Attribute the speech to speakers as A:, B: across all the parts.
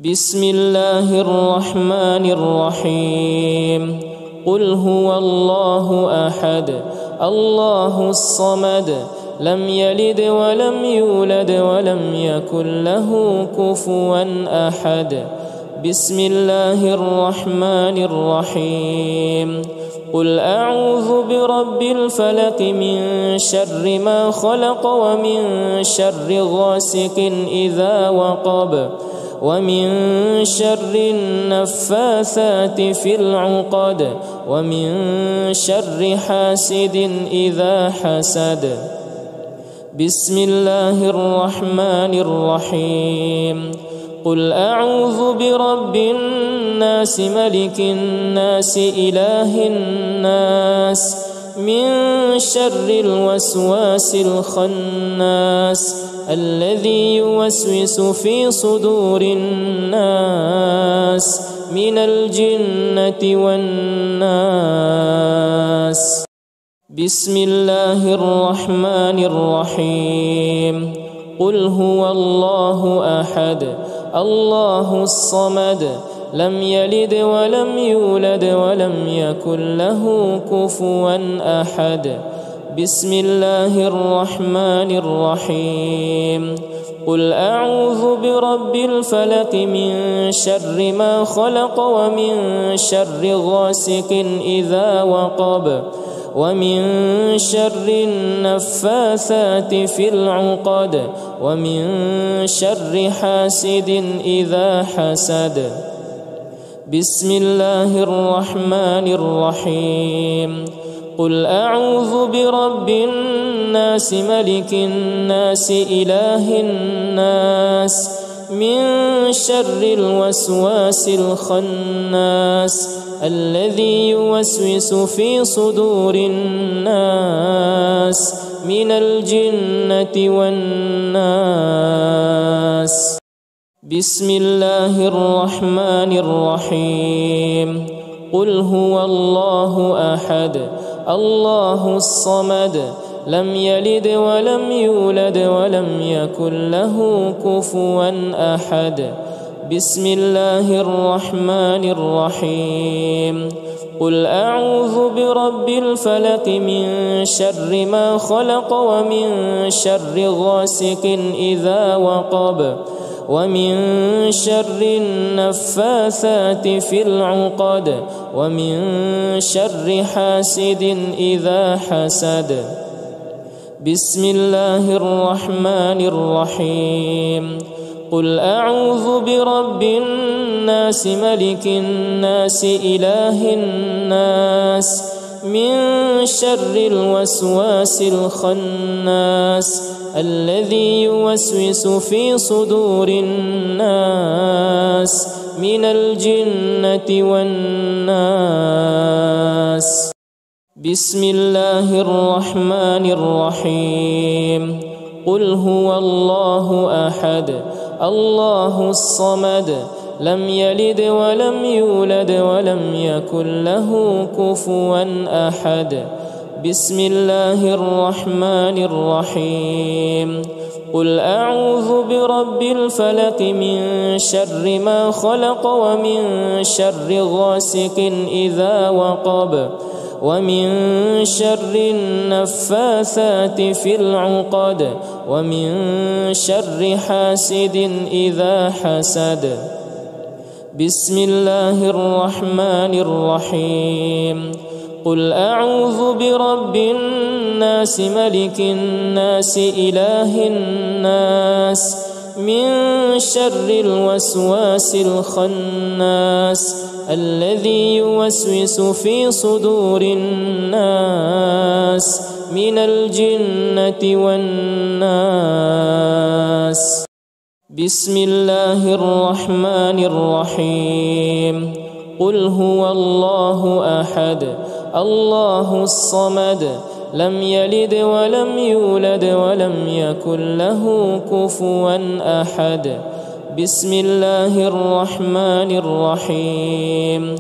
A: بسم الله الرحمن الرحيم قل هو الله أحد الله الصمد لم يلد ولم يولد ولم يكن له كفوا أحد بسم الله الرحمن الرحيم قل أعوذ برب الفلق من شر ما خلق ومن شر غاسق إذا وقب ومن شر النفاثات في العقد ومن شر حاسد إذا حسد بسم الله الرحمن الرحيم قل أعوذ برب الناس ملك الناس إله الناس من شر الوسواس الخناس الذي يوسوس في صدور الناس من الجنة والناس بسم الله الرحمن الرحيم قل هو الله أحد الله الصمد لم يلد ولم يولد ولم يكن له كفوا أحد بسم الله الرحمن الرحيم قل أعوذ برب الفلق من شر ما خلق ومن شر غاسق إذا وقب ومن شر النفاثات في العقد ومن شر حاسد إذا حسد بسم الله الرحمن الرحيم قل أعوذ برب الناس ملك الناس إله الناس من شر الوسواس الخناس الذي يوسوس في صدور الناس من الجنة والناس بسم الله الرحمن الرحيم قل هو الله أحد الله الصمد لم يلد ولم يولد ولم يكن له كفوا أحد بسم الله الرحمن الرحيم قل أعوذ برب الفلق من شر ما خلق ومن شر غاسق إذا وقب ومن شر النفاثات في العقد ومن شر حاسد إذا حسد بسم الله الرحمن الرحيم قل أعوذ برب الناس ملك الناس إله الناس من شر الوسواس الخناس الذي يوسوس في صدور الناس من الجنة والناس بسم الله الرحمن الرحيم قل هو الله أحد الله الصمد لم يلد ولم يولد ولم يكن له كفوا أحد بسم الله الرحمن الرحيم قل أعوذ برب الفلق من شر ما خلق ومن شر غاسق إذا وقب ومن شر النفاثات في العقد ومن شر حاسد إذا حسد بسم الله الرحمن الرحيم قل أعوذ برب الناس ملك الناس إله الناس من شر الوسواس الخناس الذي يوسوس في صدور الناس من الجنة والناس بسم الله الرحمن الرحيم قل هو الله أحد الله الصمد لم يلد ولم يولد ولم يكن له كفوا أحد بسم الله الرحمن الرحيم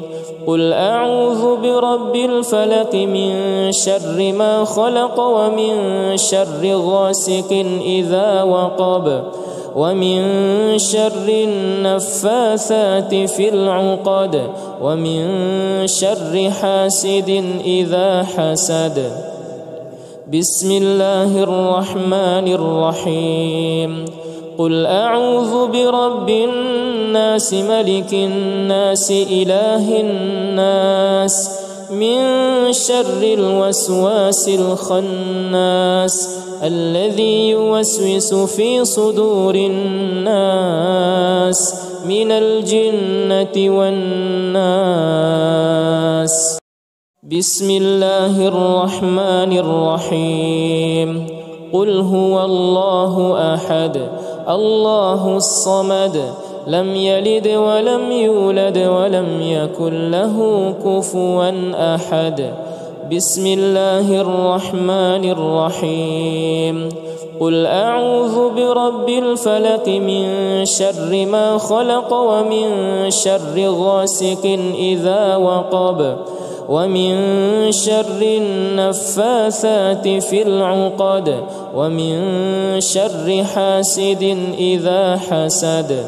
A: قل أعوذ برب الفلق من شر ما خلق ومن شر غاسق إذا وقب ومن شر النفاثات في العقد ومن شر حاسد إذا حسد. بسم الله الرحمن الرحيم. قل أعوذ برب الناس ملك الناس إله الناس من شر الوسواس الخناس الذي يوسوس في صدور الناس من الجنة والناس. بسم الله الرحمن الرحيم. قل هو الله أحد الله الصمد لم يلد ولم يولد ولم يكن له كفوا أحد. بسم الله الرحمن الرحيم. قل أعوذ برب الفلق من شر ما خلق ومن شر غاسق إذا وقب ومن شر النفاثات في العقد ومن شر حاسد إذا حسد.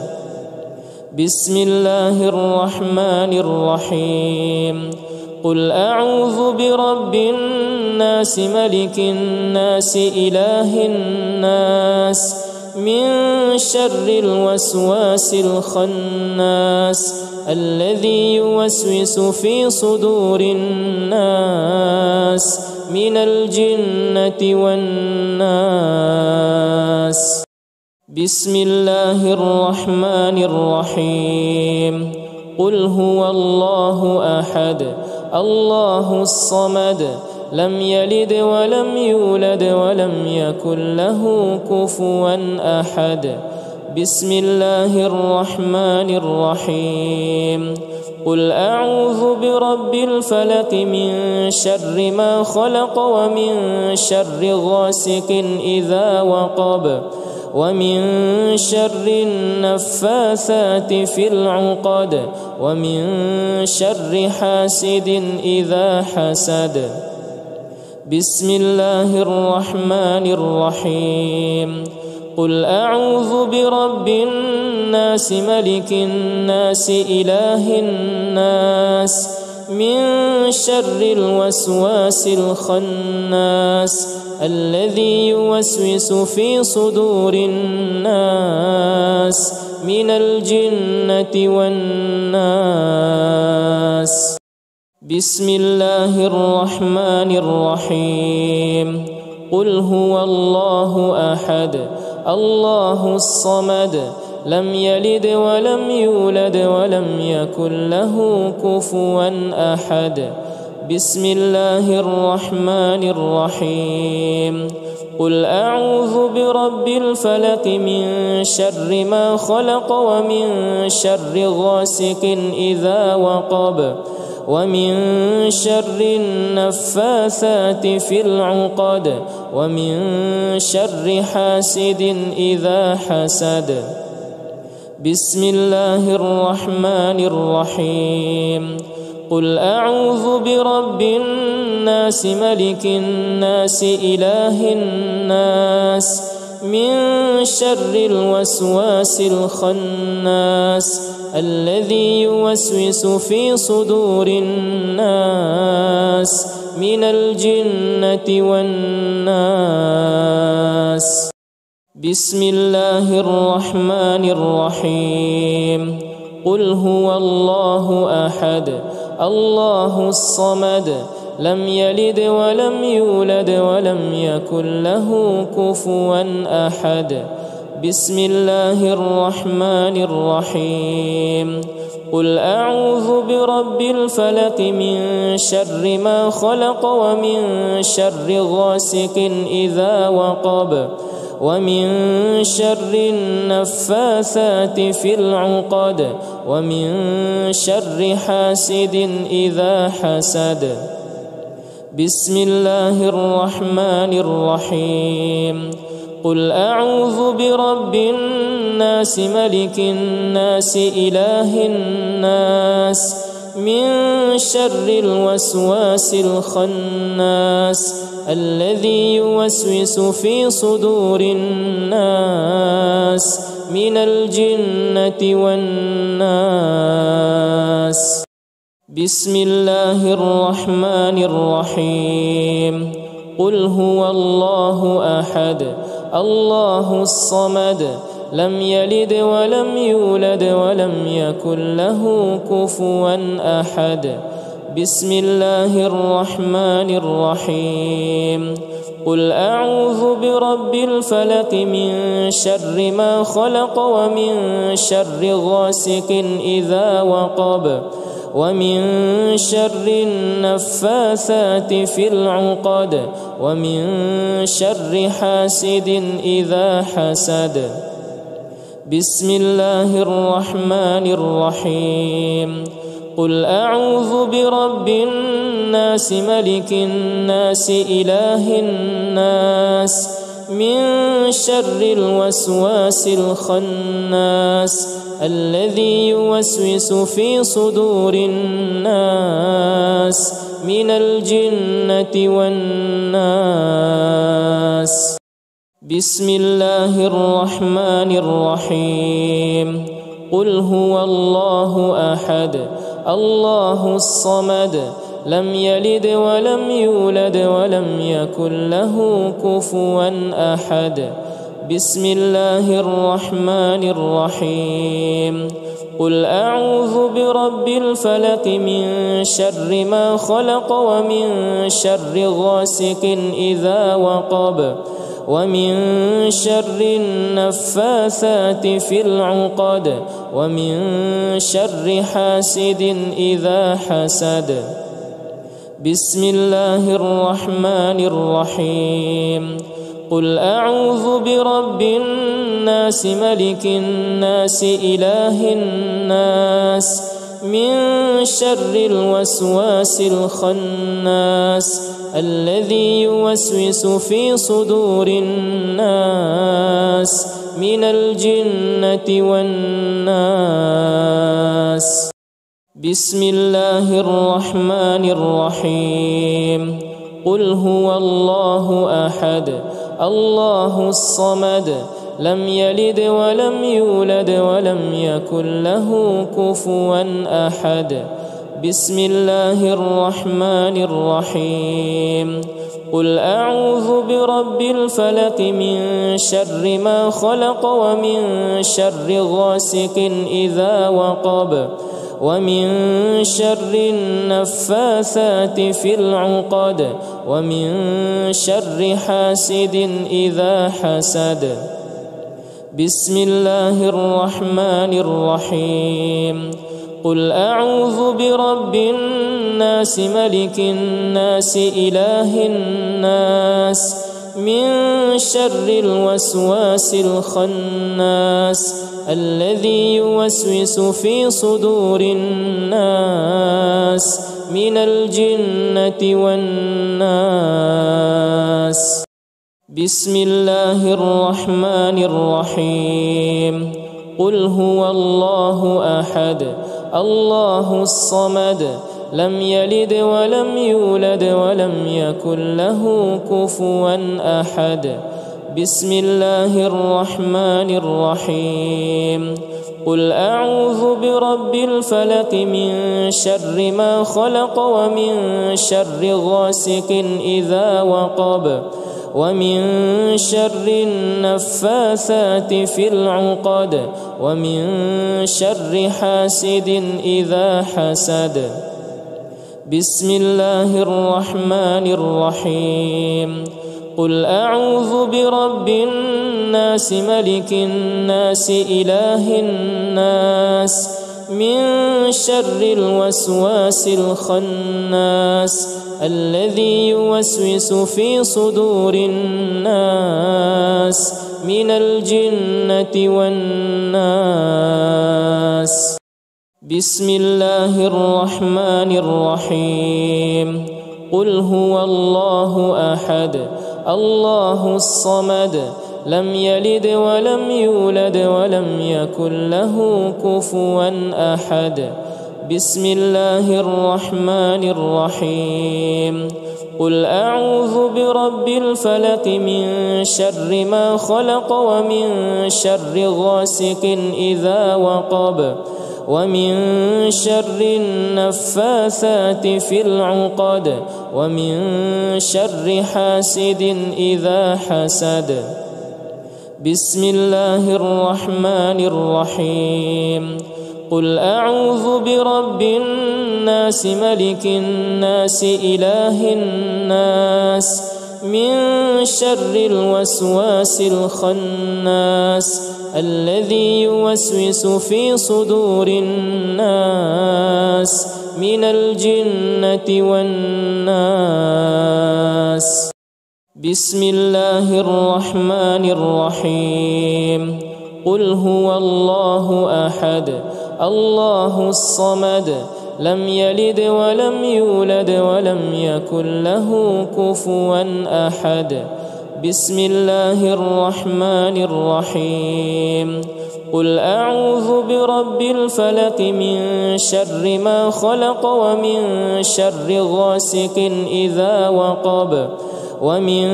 A: بسم الله الرحمن الرحيم. قل أعوذ برب الناس ملك الناس إله الناس من شر الوسواس الخناس الذي يوسوس في صدور الناس من الجنة والناس. بسم الله الرحمن الرحيم. قل هو الله أحد الله الصمد لم يلد ولم يولد ولم يكن له كفوا أحد. بسم الله الرحمن الرحيم. قل أعوذ برب الفلق من شر ما خلق ومن شر غاسق إذا وقب ومن شر النفاثات في العقد ومن شر حاسد إذا حسد. بسم الله الرحمن الرحيم. قل أعوذ برب الناس ملك الناس إله الناس من شر الوسواس الخناس الذي يوسوس في صدور الناس من الجنة والناس. بسم الله الرحمن الرحيم. قل هو الله أحد الله الصمد لم يلد ولم يولد ولم يكن له كفوا أحد. بسم الله الرحمن الرحيم. قل أعوذ برب الفلق من شر ما خلق ومن شر غاسق إذا وقب ومن شر النفاثات في العقد ومن شر حاسد إذا حسد. بسم الله الرحمن الرحيم. قل أعوذ برب الناس ملك الناس إله الناس من شر الوسواس الخناس الذي يوسوس في صدور الناس من الجنة والناس. بسم الله الرحمن الرحيم. قل هو الله أحد الله الصمد لم يلد ولم يولد ولم يكن له كفوا أحد. بسم الله الرحمن الرحيم. قل أعوذ برب الفلق من شر ما خلق ومن شر غاسق إذا وقب ومن شر النفاثات في العقد ومن شر حاسد إذا حسد. بسم الله الرحمن الرحيم. قل أعوذ برب الناس ملك الناس إله الناس من شر الوسواس الخناس الذي يوسوس في صدور الناس من الجنة والناس. بسم الله الرحمن الرحيم. قل هو الله أحد الله الصمد لم يلد ولم يولد ولم يكن له كفوا أحد. بسم الله الرحمن الرحيم. قل أعوذ برب الفلق من شر ما خلق ومن شر غاسق إذا وقب ومن شر النفاثات في العقد ومن شر حاسد إذا حسد. بسم الله الرحمن الرحيم. قل أعوذ برب الناس ملك الناس إله الناس من شر الوسواس الخناس الذي يوسوس في صدور الناس من الجنة والناس. بسم الله الرحمن الرحيم. قل هو الله أحد الله الصمد لم يلد ولم يولد ولم يكن له كفوا أحد. بسم الله الرحمن الرحيم. قل أعوذ برب الفلق من شر ما خلق ومن شر غاسق إذا وقب ومن شر النفاثات في العقد ومن شر حاسد إذا حسد. بسم الله الرحمن الرحيم. قل أعوذ برب الناس ملك الناس إله الناس من شر الوسواس الخناس الذي يوسوس في صدور الناس من الجنة والناس. بسم الله الرحمن الرحيم. قل هو الله أحد الله الصمد لم يلد ولم يولد ولم يكن له كفوا أحد. بسم الله الرحمن الرحيم. قل أعوذ برب الفلق من شر ما خلق ومن شر غاسق إذا وقب ومن شر النفاثات في العقد ومن شر حاسد إذا حسد. بسم الله الرحمن الرحيم. قل أعوذ برب الناس ملك الناس إله الناس من شر الوسواس الخناس الذي يوسوس في صدور الناس من الجنة والناس. بسم الله الرحمن الرحيم. قل هو الله أحد الله الصمد لم يلد ولم يولد ولم يكن له كفوا أحد. بسم الله الرحمن الرحيم. قل أعوذ برب الفلق من شر ما خلق ومن شر غاسق إذا وقب ومن شر النفاثات في العقد ومن شر حاسد إذا حسد. بسم الله الرحمن الرحيم. قل أعوذ برب الناس ملك الناس إله الناس من شر الوسواس الخناس الذي يوسوس في صدور الناس من الجنة والناس. بسم الله الرحمن الرحيم. قل هو الله أحد الله الصمد لم يلد ولم يولد ولم يكن له كفوا أحد. بسم الله الرحمن الرحيم قل أعوذ برب الفلق من شر ما خلق ومن شر غاسق إذا وقب ومن شر النفاثات في العقد ومن شر حاسد إذا حسد بسم الله الرحمن الرحيم قل أعوذ برب الناس ملك الناس إله الناس من شر الوسواس الخناس الذي يوسوس في صدور الناس من الجنة والناس بسم الله الرحمن الرحيم قل هو الله أحد الله الصمد لم يلد ولم يولد ولم يكن له كفوا أحد بسم الله الرحمن الرحيم قل أعوذ برب الفلق من شر ما خلق ومن شر غاسق إذا وقب ومن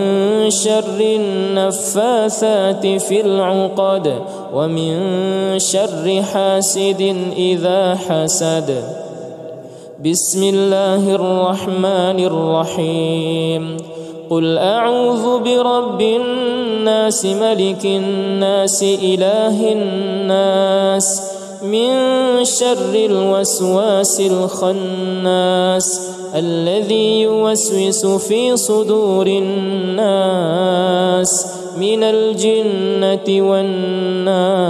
A: شر النفاثات في العقد ومن شر حاسد إذا حسد بسم الله الرحمن الرحيم قل أعوذ برب الناس ملك الناس إله الناس من شر الوسواس الخناس الذي يوسوس في صدور الناس من الجنة والناس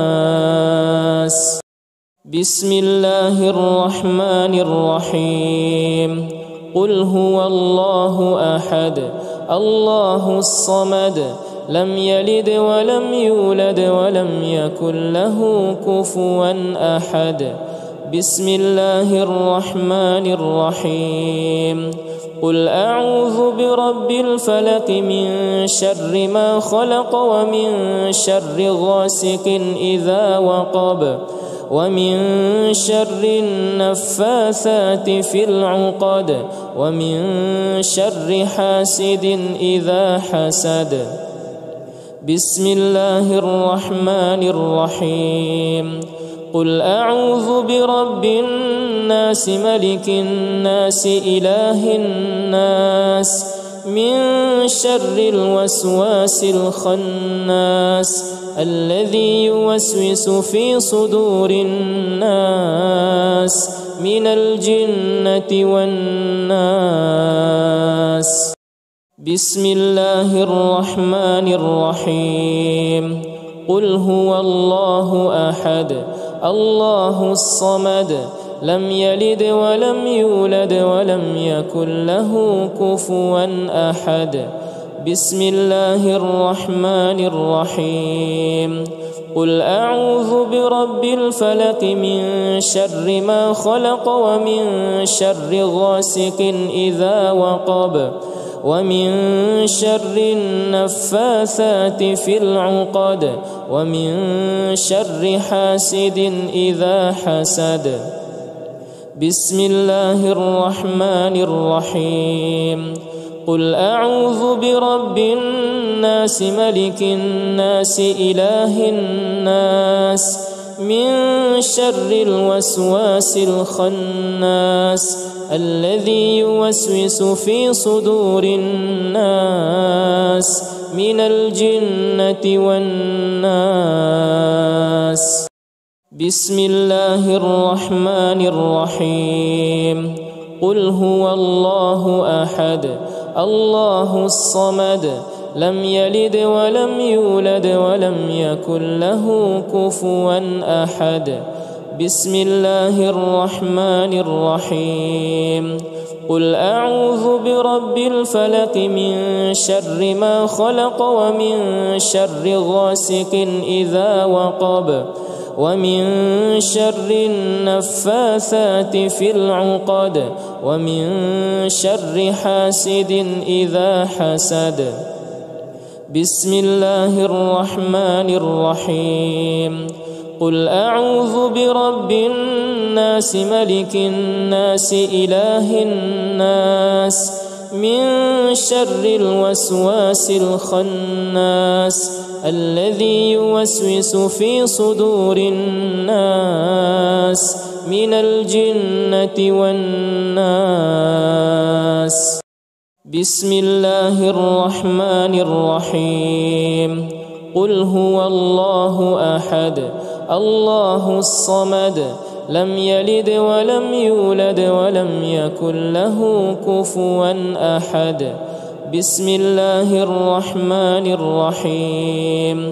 A: بسم الله الرحمن الرحيم قل هو الله أحد الله الصمد لم يلد ولم يولد ولم يكن له كفوا أحد بسم الله الرحمن الرحيم قل أعوذ برب الفلق من شر ما خلق ومن شر غاسق إذا وقب ومن شر النفاثات في العقد ومن شر حاسد إذا حسد بسم الله الرحمن الرحيم قل أعوذ برب الناس ملك الناس إله الناس من شر الوسواس الخناس الذي يوسوس في صدور الناس من الجنة والناس بسم الله الرحمن الرحيم قل هو الله أحد الله الصمد لم يلد ولم يولد ولم يكن له كفوا أحد بسم الله الرحمن الرحيم قل أعوذ برب الفلق من شر ما خلق ومن شر غاسق إذا وقب ومن شر النفاثات في العقد ومن شر حاسد إذا حسد بسم الله الرحمن الرحيم قل أعوذ برب الناس ملك الناس إله الناس من شر الوسواس الخناس الذي يوسوس في صدور الناس من الجنة والناس بسم الله الرحمن الرحيم قل هو الله أحد الله الصمد لم يلد ولم يولد ولم يكن له كفوا أحد بسم الله الرحمن الرحيم قل أعوذ برب الفلق من شر ما خلق ومن شر غاسق إذا وقب ومن شر النفاثات في العقد ومن شر حاسد إذا حسد بسم الله الرحمن الرحيم قل أعوذ برب الناس ملك الناس إله الناس من شر الوسواس الخناس الذي يوسوس في صدور الناس من الجنة والناس. بسم الله الرحمن الرحيم. قل هو الله أحد الله الصمد لم يلد ولم يولد ولم يكن له كفوا أحد. بسم الله الرحمن الرحيم.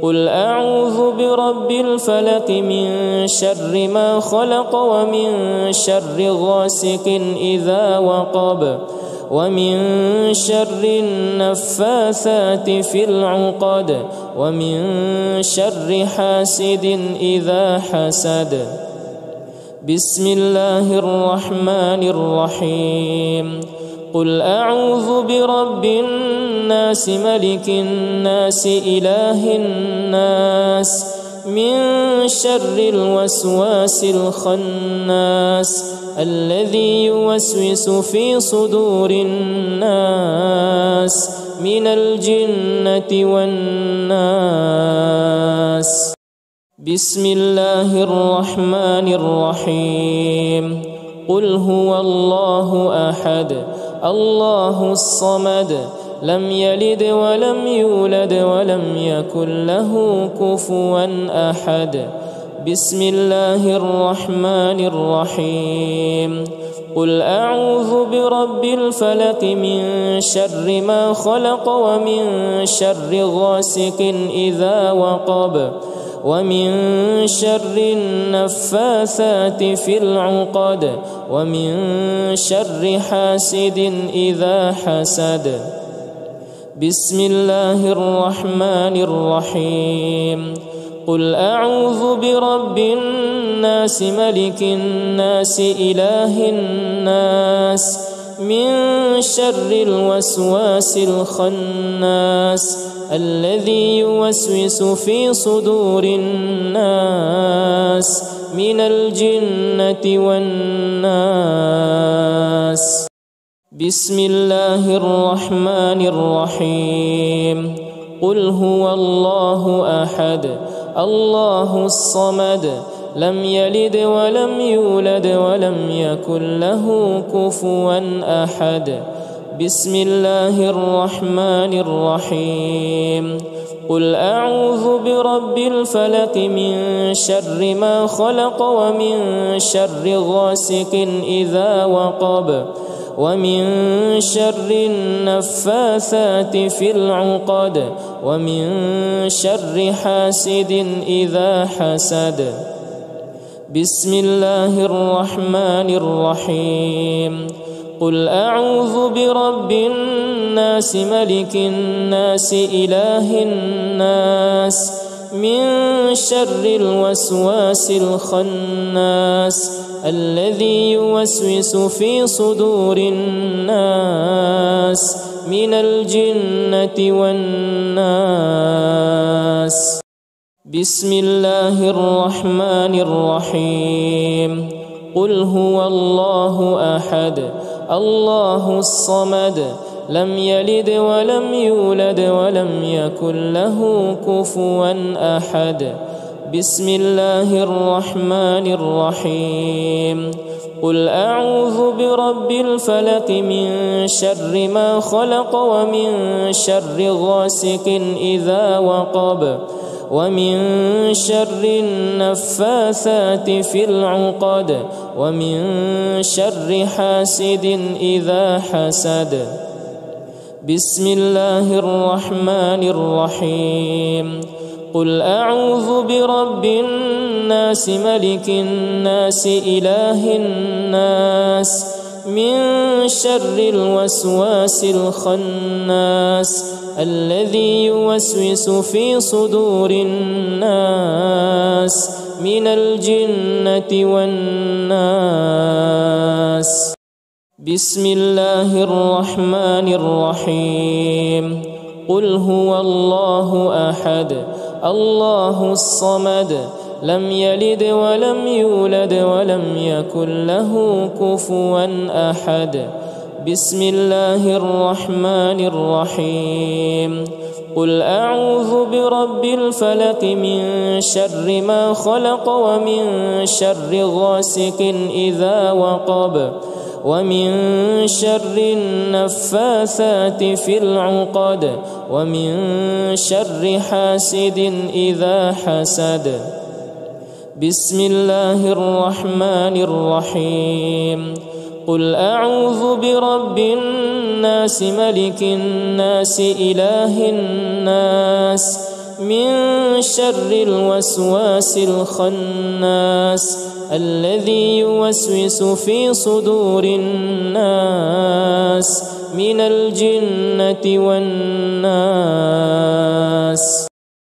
A: قل أعوذ برب الفلق من شر ما خلق ومن شر غاسق إذا وقب ومن شر النفاثات في العقد ومن شر حاسد إذا حسد. بسم الله الرحمن الرحيم. قل أعوذ برب الناس ملك الناس إله الناس من شر الوسواس الخناس الذي يوسوس في صدور الناس من الجنة والناس. بسم الله الرحمن الرحيم. قل هو الله أحد الله الصمد لم يلد ولم يولد ولم يكن له كفوا أحد. بسم الله الرحمن الرحيم. قل أعوذ برب الفلق من شر ما خلق ومن شر غاسق إذا وقب ومن شر النفاثات في العقد ومن شر حاسد إذا حسد. بسم الله الرحمن الرحيم. قل أعوذ برب الناس ملك الناس إله الناس من شر الوسواس الخناس الذي يوسوس في صدور الناس من الجنة والناس. بسم الله الرحمن الرحيم. قل هو الله أحد الله الصمد لم يلد ولم يولد ولم يكن له كفوا أحد. بسم الله الرحمن الرحيم. قل أعوذ برب الفلق من شر ما خلق ومن شر غاسق إذا وقب ومن شر النفاثات في العقد ومن شر حاسد إذا حسد. بسم الله الرحمن الرحيم. قل أعوذ برب الناس ملك الناس إله الناس من شر الوسواس الخناس الذي يوسوس في صدور الناس من الجنة والناس. بسم الله الرحمن الرحيم. قل هو الله أحد الله الصمد لم يلد ولم يولد ولم يكن له كفوا أحد. بسم الله الرحمن الرحيم. قل أعوذ برب الفلق من شر ما خلق ومن شر غاسق إذا وقب ومن شر النفاثات في العقد ومن شر حاسد إذا حسد. بسم الله الرحمن الرحيم. قل أعوذ برب الناس ملك الناس إله الناس من شر الوسواس الخناس الذي يوسوس في صدور الناس من الجنة والناس. بسم الله الرحمن الرحيم. قل هو الله أحد الله الصمد لم يلد ولم يولد ولم يكن له كفوا أحد. بسم الله الرحمن الرحيم. قل أعوذ برب الفلق من شر ما خلق ومن شر غاسق إذا وقب ومن شر النفاثات في العقد ومن شر حاسد إذا حسد. بسم الله الرحمن الرحيم. قل أعوذ برب الناس ملك الناس إله الناس من شر الوسواس الخناس الذي يوسوس في صدور الناس من الجنة والناس.